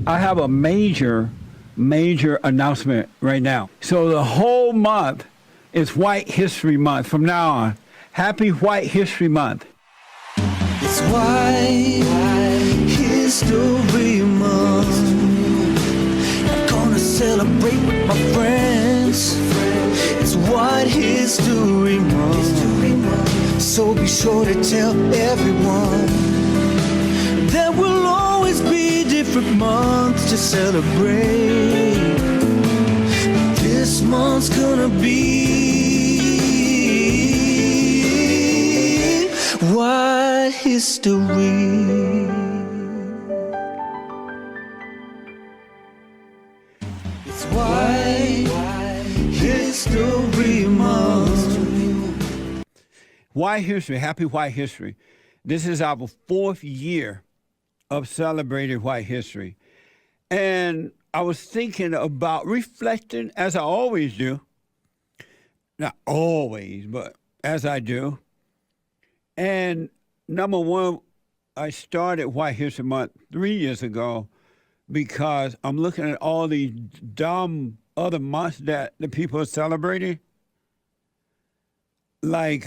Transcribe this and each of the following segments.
I have a major announcement right now. So the whole month is White History Month from now on. Happy White History Month. It's White History Month. I'm gonna celebrate with my friends. It's White History Month. So be sure to tell everyone there will always be different months to celebrate. This month's gonna be White History. It's White History Month. White History, happy White History. This is our 4th year of celebrating White History. And I was thinking about reflecting, as I always do. Not always, but as I do. And number one, I started White History Month 3 years ago because I'm looking at all these dumb other months that the people are celebrating. Like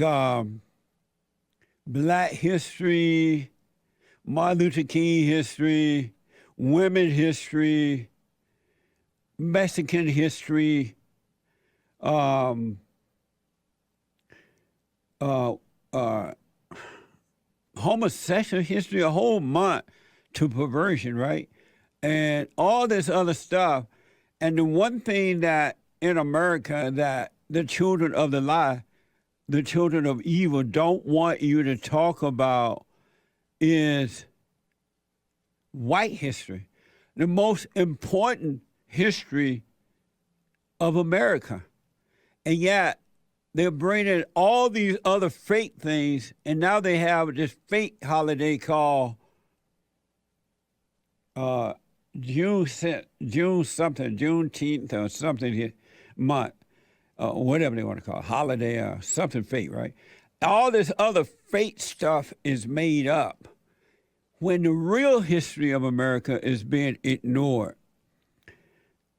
Black History, Martin Luther King history, women history, Mexican history, homosexual history, a whole month to perversion, right? And all this other stuff. And the one thing that in America that the children of the lie, the children of evil don't want you to talk about is white history, the most important history of America. And yet they're bringing all these other fake things, and now they have this fake holiday called Juneteenth or something month, whatever they want to call it, holiday or something fake, right? All this other fake stuff is made up when the real history of America is being ignored.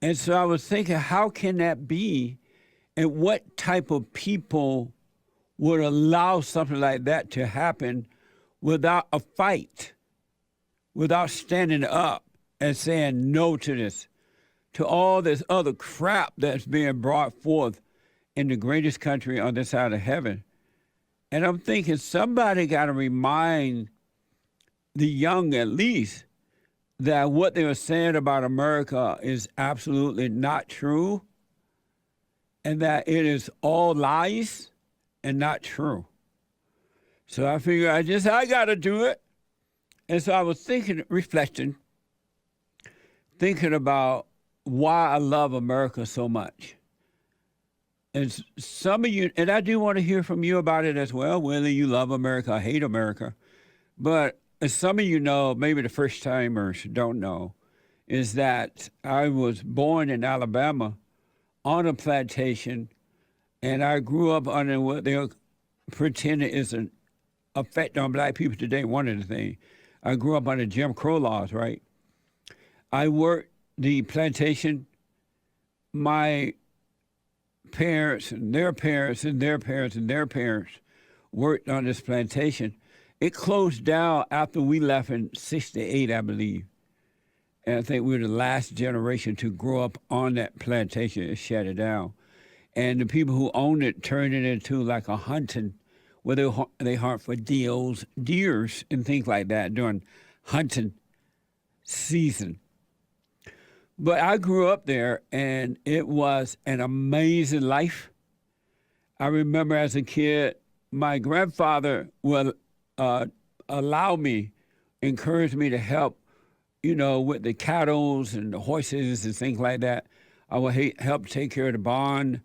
And so I was thinking, how can that be? And what type of people would allow something like that to happen without a fight, without standing up and saying no to this, to all this other crap that's being brought forth in the greatest country on this side of heaven? And I'm thinking somebody got to remind the young, at least, that what they were saying about America is absolutely not true, and that it is all lies and not true. So I figured I got to do it. And so I was thinking, reflecting, thinking about why I love America so much. And some of you, and I do want to hear from you about it as well, whether you love America or hate America. But as some of you know, maybe the first timers don't know, is that I was born in Alabama on a plantation, and I grew up under what they're pretending is an effect on black people today, one of the things. I grew up under Jim Crow laws, right? I worked the plantation. My parents and their parents and their parents and their parents worked on this plantation. It closed down after we left in 68, I believe. And I think we were the last generation to grow up on that plantation and shut it down. And the people who owned it turned it into like a hunting, where they hunt for deers and things like that during hunting season. But I grew up there, and it was an amazing life. I remember as a kid, my grandfather would allow me, encourage me to help, with the cattle and the horses and things like that. I would help take care of the barn,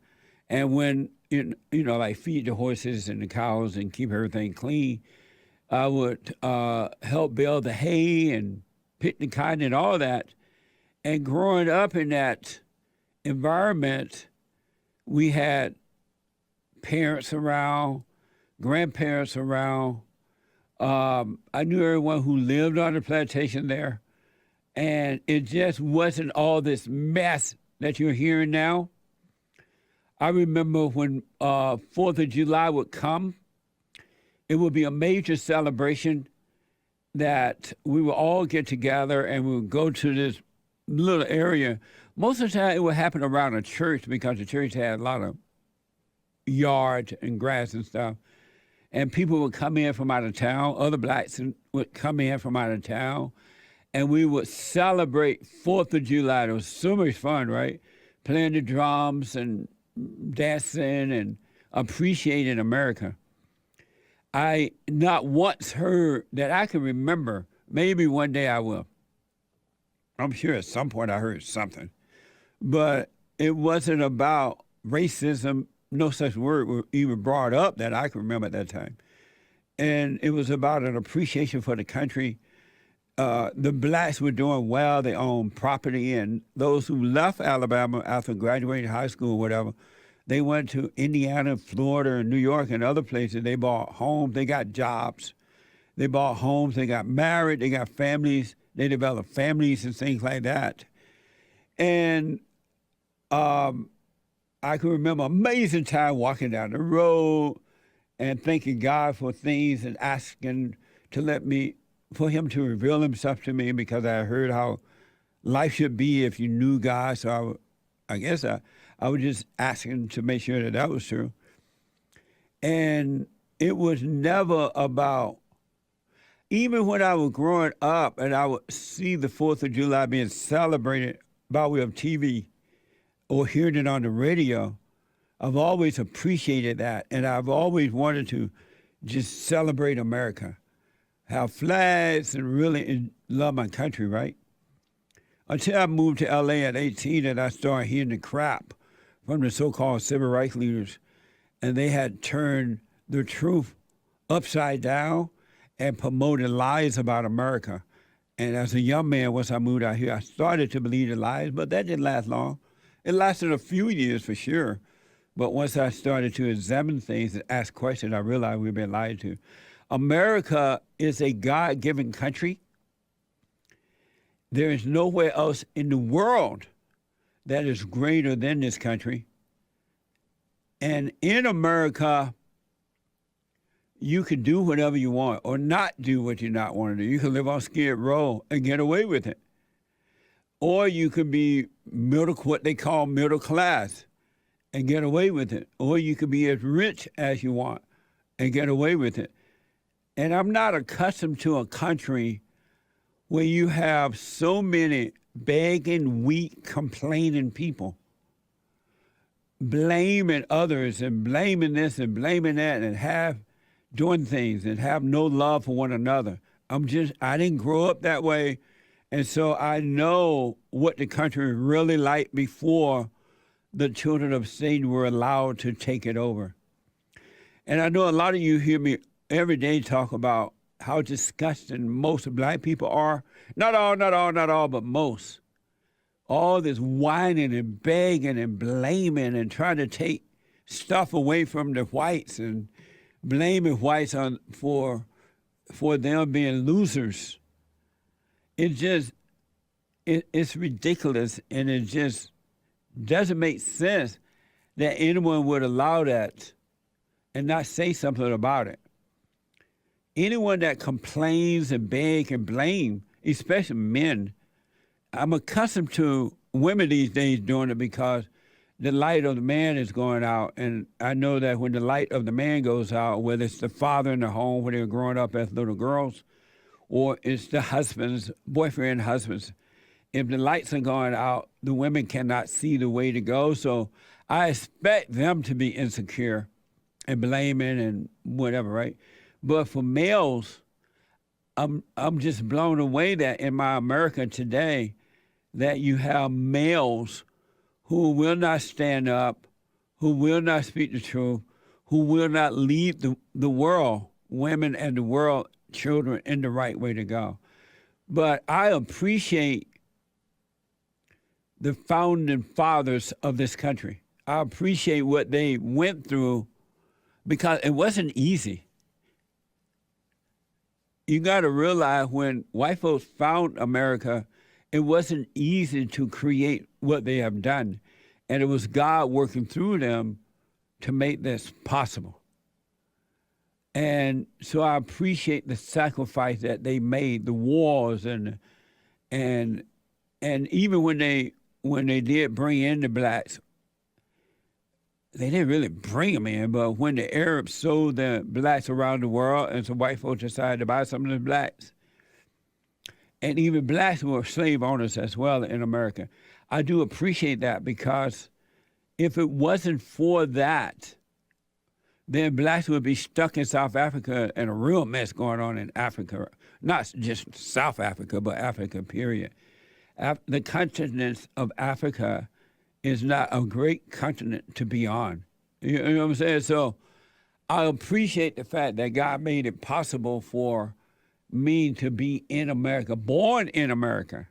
and when like feed the horses and the cows and keep everything clean, I would help bale the hay and pick the cotton and all that. And growing up in that environment, we had parents around, grandparents around. I knew everyone who lived on the plantation there. And it just wasn't all this mess that you're hearing now. I remember when 4th of July would come, it would be a major celebration that we would all get together and we would go to this little area. Most of the time it would happen around a church because the church had a lot of yard and grass and stuff. And people would come in from out of town, other blacks would come in from out of town, and we would celebrate 4th of July. It was so much fun, right? Playing the drums and dancing and appreciating America. I not once heard that I can remember, maybe one day I will. I'm sure at some point I heard something, but it wasn't about racism. No such word was even brought up that I can remember at that time. And it was about an appreciation for the country. The blacks were doing well. They owned property. And those who left Alabama after graduating high school or whatever, they went to Indiana, Florida, and New York and other places. They bought homes. They got jobs. They bought homes. They got married. They got families. They developed families and things like that. And I can remember amazing time walking down the road and thanking God for things and asking for him to reveal himself to me, because I heard how life should be if you knew God. So I guess I was just asking to make sure that was true. And it was never about, even when I was growing up and I would see the 4th of July being celebrated by way of TV or hearing it on the radio, I've always appreciated that. And I've always wanted to just celebrate America, have flags, and really love my country, right? Until I moved to LA at 18 and I started hearing the crap from the so-called civil rights leaders. And they had turned the truth upside down and promoted lies about America. And as a young man, once I moved out here, I started to believe the lies, but that didn't last long. It lasted a few years for sure. But once I started to examine things and ask questions, I realized we've been lied to. America is a God-given country. There is nowhere else in the world that is greater than this country. And in America, you can do whatever you want or not do what you not want to do. You can live on Skid Row and get away with it. Or you could be what they call middle class and get away with it. Or you could be as rich as you want and get away with it. And I'm not accustomed to a country where you have so many begging, weak, complaining people, blaming others and blaming this and blaming that and doing things and have no love for one another. I didn't grow up that way. And so I know what the country was really like before the children of Satan were allowed to take it over. And I know a lot of you hear me every day talk about how disgusting most black people are. Not all, but most. All this whining and begging and blaming and trying to take stuff away from the whites and blaming whites for them being losers. It's ridiculous, and it just doesn't make sense that anyone would allow that and not say something about it. Anyone that complains and beg and blame, especially men, I'm accustomed to women these days doing it because the light of the man is going out. And I know that when the light of the man goes out, whether it's the father in the home when they're growing up as little girls, or it's the husbands, boyfriend, husbands, if the lights are going out, the women cannot see the way to go. So I expect them to be insecure and blaming and whatever, right? But for males, I'm just blown away that in my America today, that you have males who will not stand up, who will not speak the truth, who will not lead the world, women and the world, children, in the right way to go. But I appreciate the founding fathers of this country. I appreciate what they went through because it wasn't easy. You got to realize when white folks found America, it wasn't easy to create what they have done. And it was God working through them to make this possible. And so I appreciate the sacrifice that they made, the wars and even when they did bring in the blacks, they didn't really bring them in, but when the Arabs sold the blacks around the world and some white folks decided to buy some of the blacks, and even blacks were slave owners as well in America. I do appreciate that because if it wasn't for that, then blacks would be stuck in South Africa and a real mess going on in Africa, not just South Africa, but Africa, period. The continent of Africa is not a great continent to be on. You know what I'm saying? So I appreciate the fact that God made it possible for me to be in America, born in America.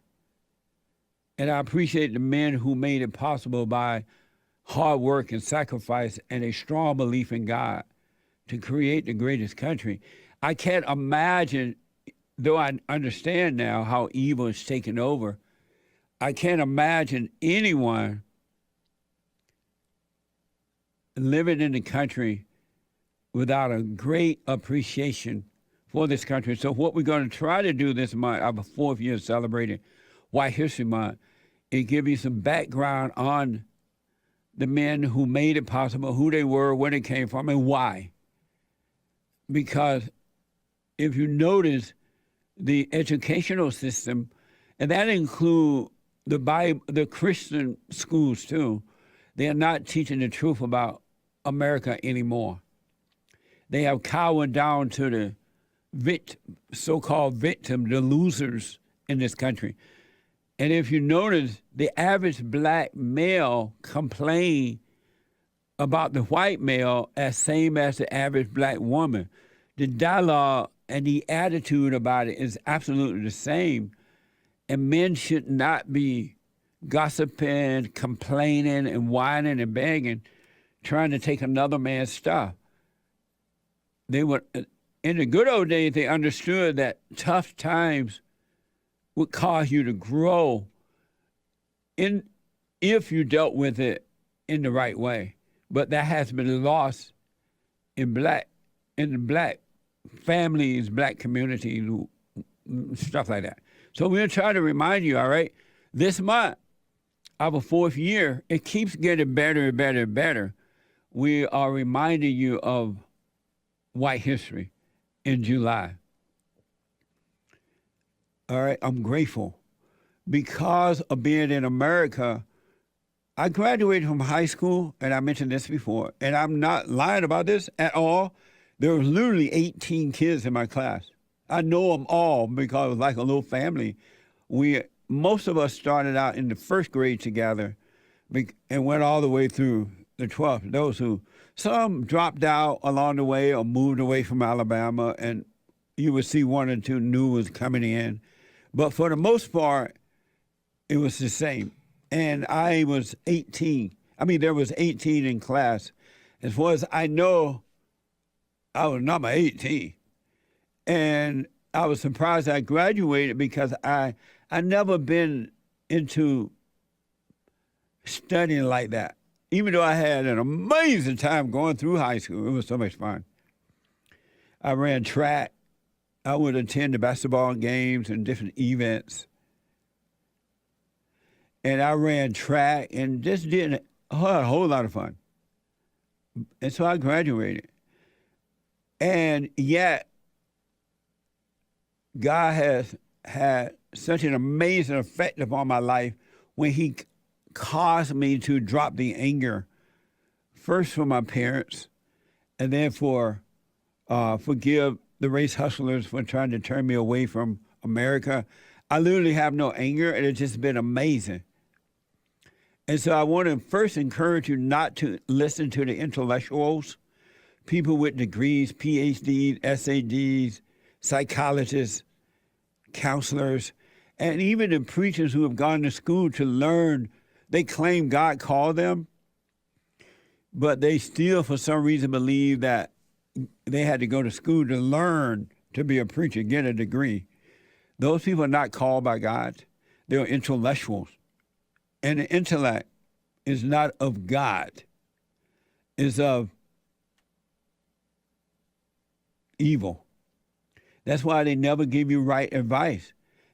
And I appreciate the men who made it possible by hard work and sacrifice and a strong belief in God to create the greatest country. I can't imagine, though I understand now how evil is taking over, I can't imagine anyone living in the country without a great appreciation for this country. So what we're going to try to do this month, our 4th year celebrating White History Month, is give you some background on the men who made it possible, who they were, where they came from, and why. Because if you notice, the educational system, and that includes the Bible, the Christian schools too, they are not teaching the truth about America anymore. They have cowered down to the so-called victim, the losers in this country. And if you notice, the average black male complain about the white male as same as the average black woman. The dialogue and the attitude about it is absolutely the same. And men should not be gossiping, complaining, and whining and begging, trying to take another man's stuff. They were, in the good old days, they understood that tough times would cause you to grow if you dealt with it in the right way. But that has been lost in the black families, black communities, stuff like that. So we're going to try to remind you, all right, this month, our 4th year, it keeps getting better and better and better. We are reminding you of white history in July. All right, I'm grateful. Because of being in America, I graduated from high school, and I mentioned this before, and I'm not lying about this at all. There were literally 18 kids in my class. I know them all because it was like a little family. Most of us started out in the 1st grade together and went all the way through the 12th. Those who, some dropped out along the way or moved away from Alabama, and you would see 1 or 2 new ones coming in. But for the most part, it was the same. And I was 18. I mean, there was 18 in class. As far as I know, I was number 18. And I was surprised I graduated because I never been into studying like that. Even though I had an amazing time going through high school. It was so much fun. I ran track. I would attend the basketball games and different events. And I ran track and just didn't A whole lot of fun. And so I graduated. And yet, God has had such an amazing effect upon my life when He caused me to drop the anger, first for my parents, and then forgive the race hustlers for trying to turn me away from America. I literally have no anger, and it's just been amazing. And so I want to first encourage you not to listen to the intellectuals, people with degrees, PhDs, SADs, psychologists, counselors, and even the preachers who have gone to school to learn. They claim God called them, but they still, for some reason, believe that they had to go to school to learn to be a preacher, get a degree. Those people are not called by God. They're intellectuals. And the intellect is not of God. It's of evil. That's why they never give you right advice.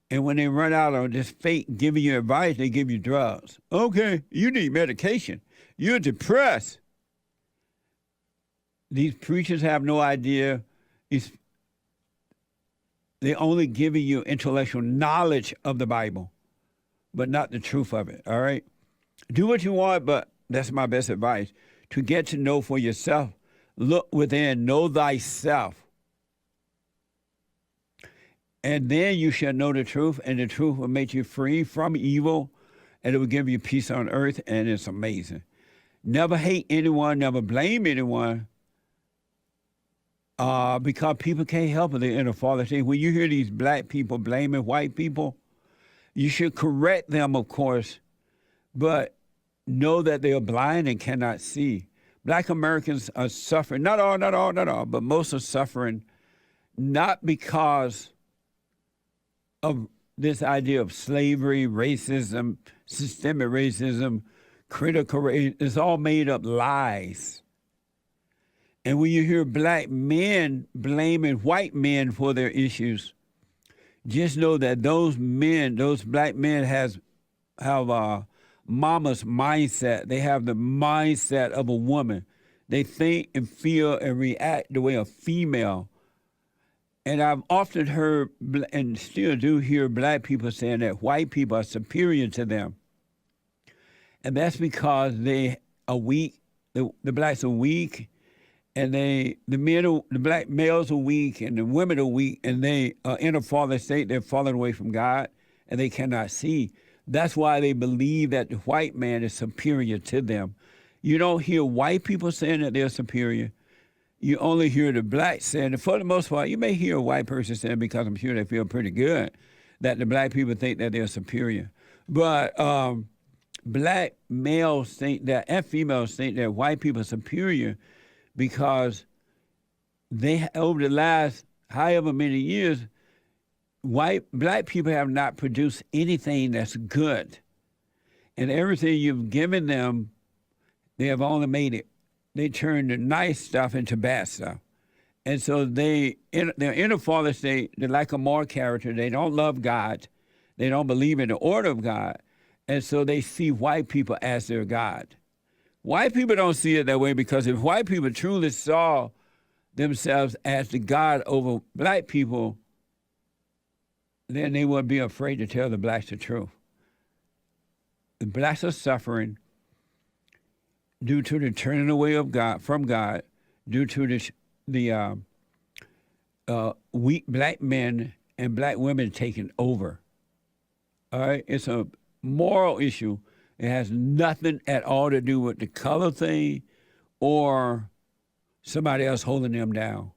And when they run out of this fake giving you advice, they give you drugs. Okay, you need medication. You're depressed. These preachers have no idea. They only giving you intellectual knowledge of the Bible, but not the truth of it, all right? Do what you want, but that's my best advice. To get to know for yourself, look within, know thyself. And then you shall know the truth, and the truth will make you free from evil, and it will give you peace on earth, and it's amazing. Never hate anyone, never blame anyone, because people can't help it. They're in a fallen state. When you hear these black people blaming white people, you should correct them, of course, but know that they are blind and cannot see. Black Americans are suffering, not all, but most are suffering, not because of this idea of slavery, racism, systemic racism, critical racism. It's all made up lies. And when you hear black men blaming white men for their issues, just know that those black men have a mama's mindset. They have the mindset of a woman. They think and feel and react the way a female. And I've often heard, and still do hear, black people saying that white people are superior to them. And that's because they are weak. The blacks are weak, and the black males are weak, and the women are weak, and they are in a fallen state. They're falling away from God, and they cannot see. That's why they believe that the white man is superior to them. You don't hear white people saying that they're superior. You only hear the blacks saying it. For the most part, you may hear a white person saying, because I'm sure they feel pretty good, that the black people think that they're superior. But black males think that, and females think that white people are superior because they, over the last however many years, black people have not produced anything that's good. And everything you've given them, they have only made it. They turn the nice stuff into bad stuff. And so they're in a fallen state. They're like a moral character. They don't love God. They don't believe in the order of God. And so they see white people as their God. White people don't see it that way, because if white people truly saw themselves as the God over black people, then they wouldn't be afraid to tell the blacks the truth. The blacks are suffering due to the turning away of God from God, due to the weak black men and black women taking over. All right, it's a moral issue. It has nothing at all to do with the color thing or somebody else holding them down.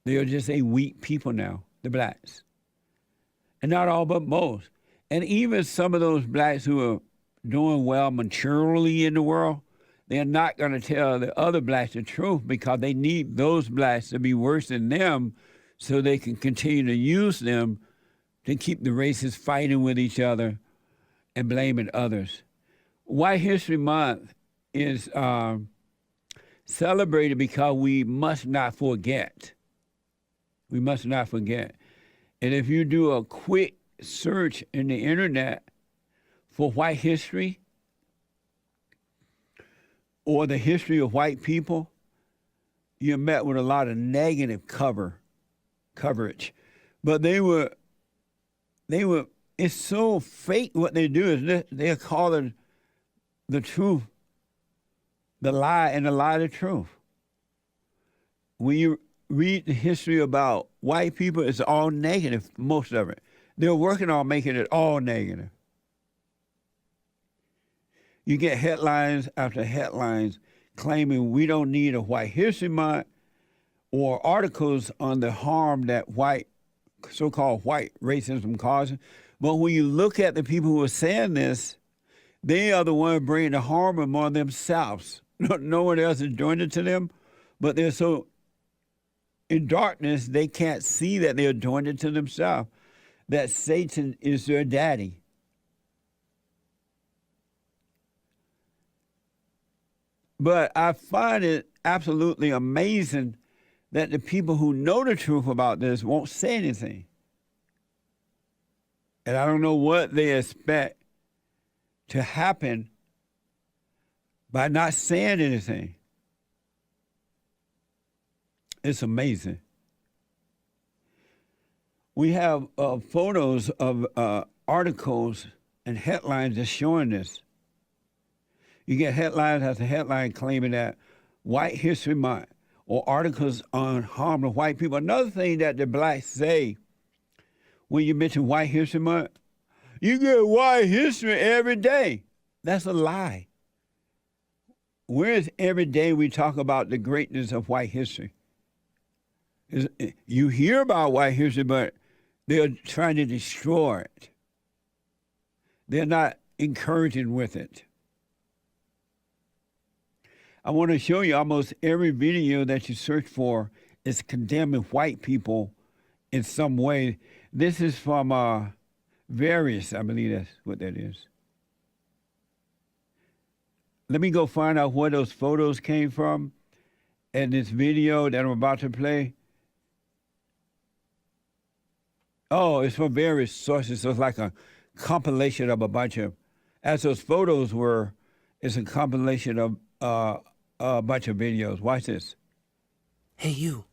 They are just a weak people now, the blacks. And not all, but most. And even some of those blacks who are doing well maturely in the world, they're not going to tell the other blacks the truth, because they need those blacks to be worse than them so they can continue to use them to keep the races fighting with each other and blaming others. White History Month is celebrated because we must not forget. We must not forget. And if you do a quick search in the internet for white history, or the history of white people, you're met with a lot of negative coverage. But it's so fake what they do is they're calling the truth the lie and the lie the truth. When you read the history about white people, it's all negative, most of it. They're working on making it all negative. You get headlines after headlines claiming we don't need a White History Month or articles on the harm that so-called white racism causes. But when you look at the people who are saying this, they are the ones bringing the harm among themselves. No one else is doing it to them, but they're so in darkness they can't see that they're doing it to themselves, that Satan is their daddy. But I find it absolutely amazing that the people who know the truth about this won't say anything. And I don't know what they expect to happen by not saying anything. It's amazing. We have photos of articles and headlines that's showing this. You get headlines after headline claiming that White History Month or articles on harm to white people. Another thing that the blacks say when you mention White History Month, you get white history every day. That's a lie. Where is every day we talk about the greatness of white history? You hear about white history, but they're trying to destroy it. They're not encouraging with it. I want to show you almost every video that you search for is condemning white people in some way. This is from Various, I believe that's what that is. Let me go find out where those photos came from and this video that I'm about to play. Oh, it's from various sources, so it's like a compilation of a bunch of, as those photos were, it's a compilation of a bunch of videos. Watch this. Hey, you.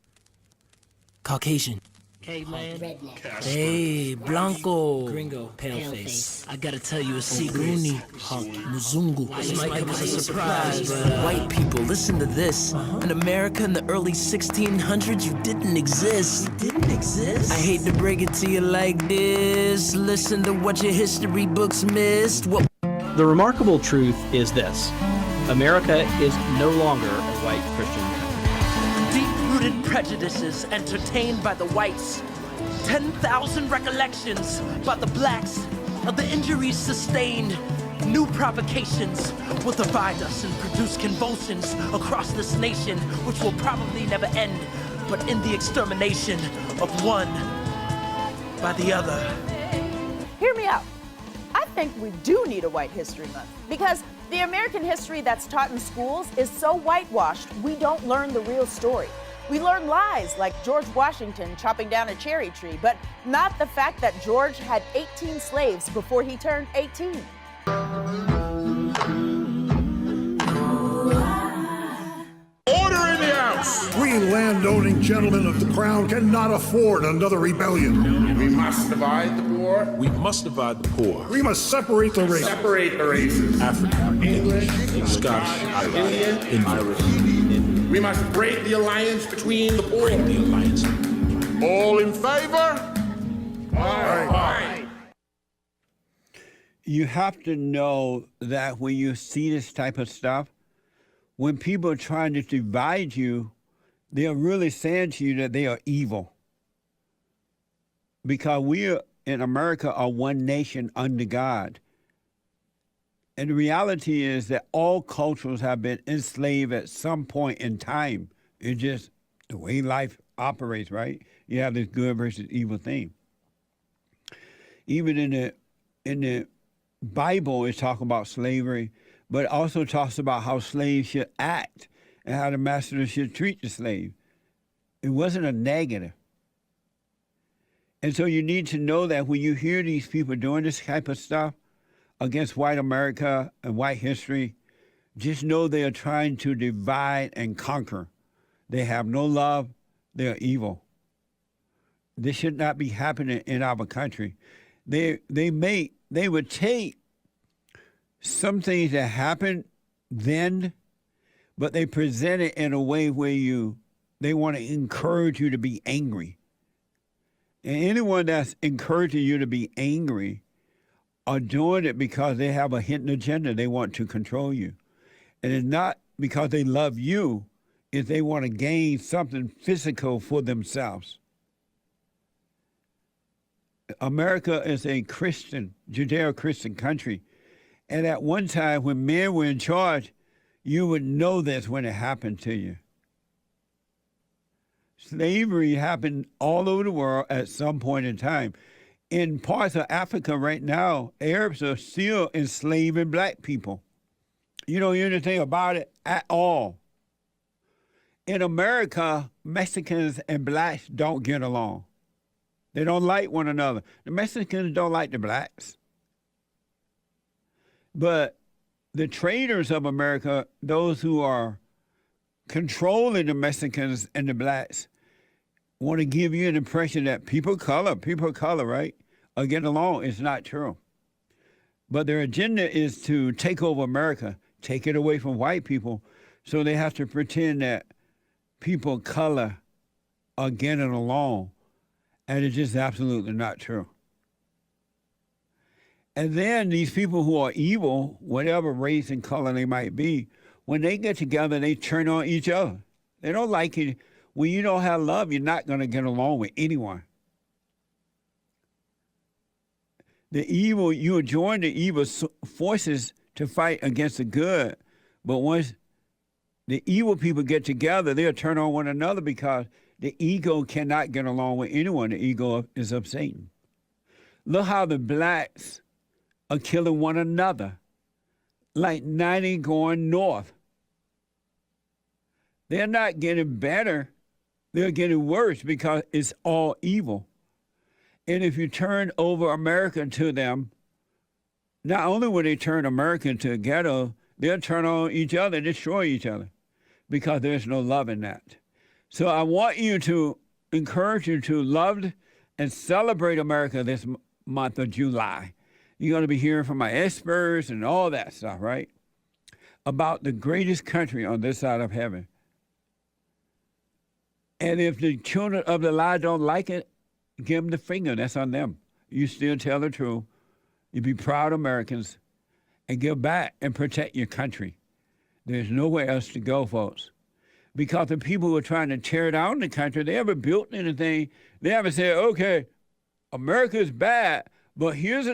Caucasian. Caveman. Redneck. Hey, Blanco. Gringo. Paleface. I gotta tell you a secret. Hunk. Muzungu. This might come as a surprise, but white people, listen to this. In America in the early 1600s, you didn't exist. You didn't exist? I hate to break it to you like this. Listen to what your history books missed. The remarkable truth is this. America is no longer a white Christian country. Deep-rooted prejudices entertained by the whites. 10,000 recollections by the blacks of the injuries sustained. New provocations will divide us and produce convulsions across this nation, which will probably never end, but in the extermination of one by the other. Hear me out. I think we do need a White History Month because the American history that's taught in schools is so whitewashed, we don't learn the real story. We learn lies like George Washington chopping down a cherry tree, but not the fact that George had 18 slaves before he turned 18. Order in the house! We land-owning gentlemen of the crown cannot afford another rebellion. We must divide the poor. We must divide the poor. We must separate the races. Separate the races. African, English, Scottish, Indian, Indian. We must break the alliance between the poor. Break the alliance. All in favor? Aye. You have to know that when you see this type of stuff, when people are trying to divide you, they are really saying to you that they are evil. Because we in America are one nation under God. And the reality is that all cultures have been enslaved at some point in time. It's just the way life operates, right? You have this good versus evil thing. Even in the Bible, it's talking about slavery, but it also talks about how slaves should act and how the master should treat the slave. It wasn't a negative. And so you need to know that when you hear these people doing this type of stuff against white America and white history, just know they are trying to divide and conquer. They have no love. They are evil. This should not be happening in our country. They would take some things that happened then, but they present it in a way where they want to encourage you to be angry. And anyone that's encouraging you to be angry are doing it because they have a hidden agenda. They want to control you. And it's not because they love you, it's they want to gain something physical for themselves. America is a Christian, Judeo-Christian country. And at one time when men were in charge, you would know this when it happened to you. Slavery happened all over the world at some point in time. In parts of Africa right now, Arabs are still enslaving black people. You don't hear anything about it at all. In America, Mexicans and blacks don't get along. They don't like one another. The Mexicans don't like the blacks. But the traders of America, those who are controlling the Mexicans and the blacks, want to give you an impression that people of color, right, are getting along. It's not true. But their agenda is to take over America, take it away from white people, so they have to pretend that people of color are getting along. And it's just absolutely not true. And then these people who are evil, whatever race and color they might be, when they get together, they turn on each other. They don't like it. When you don't have love, you're not going to get along with anyone. You join the evil forces to fight against the good. But once the evil people get together, they'll turn on one another because the ego cannot get along with anyone. The ego is of Satan. Look how the blacks are killing one another, like 90 going north. They're not getting better. They're getting worse because it's all evil. And if you turn over America to them, not only will they turn America into a ghetto, they'll turn on each other and destroy each other because there's no love in that. So I want you to encourage you to love and celebrate America this month of July. You're going to be hearing from my experts and all that stuff, right? About the greatest country on this side of heaven. And if the children of the lie don't like it, give them the finger. That's on them. You still tell the truth. You be proud Americans and give back and protect your country. There's nowhere else to go, folks. Because the people who are trying to tear down the country, they haven't built anything. They haven't said, okay, America is bad, but here's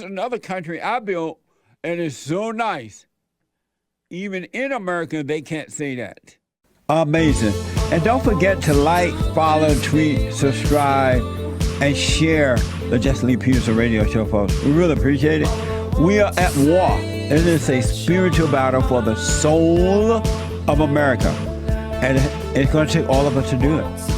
another country I built, and it's so nice. Even in America, they can't say that. Amazing. And don't forget to like, follow, tweet, subscribe, and share the Jesse Lee Peterson radio show, folks. We really appreciate it. We are at war. It is a spiritual battle for the soul of America. And it's going to take all of us to do it.